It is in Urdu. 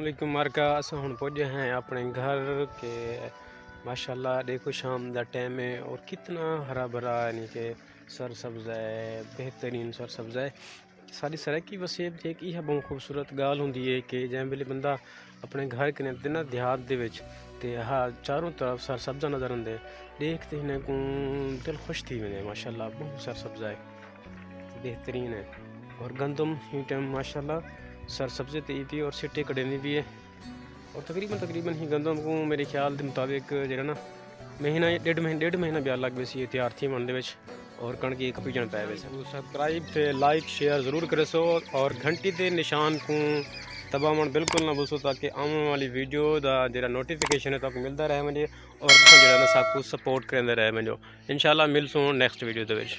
علیکم مارکا اساں ہن پہنچے ہیں اپنے گھر کے ماشاءاللہ دیکھو شام دا ٹائم ہے اور کتنا ہرا بھرا یعنی کہ سر سبز ہے بہترین سر سبز ہے ساری سرکی وسیب ایک یہ بہت خوبصورت گال ہوندی ہے کہ جائیں ویلے بندہ اپنے گھر کے نا دیہات دے وچ تے چاروں طرف سر سبزہ نظر آندے دیکھتے ہیں کو دل خوش تھی ویندے ماشاءاللہ بہت سر سبزہ ہے بہترین ہے اور گندم ہی ٹائم ماشاءاللہ سر سبزے تے بھی اور سٹے کڈینی بھی ہے اور تقریباً ہی گندم کو میرے خیال دے مطابق جڑا نا مہینہ ڈیڑھ مہینہ بیار لگ ویسی تیار تھی من دے وچ اور کڑک ایک پیجن پے ویسے سبسکرائب تے لائک شیئر ضرور کرے سو اور گھنٹی تے نشان کو دباون بالکل نہ بسو تاکہ آنے والی ویڈیو دا جڑا نوٹیفیکیشن ہے تاکہ ملتا رہے مجھے اور جڑا نا سب کو سپورٹ کرتے رہے مجھے انشاءاللہ مل سوں نیکسٹ ویڈیو دے وچ۔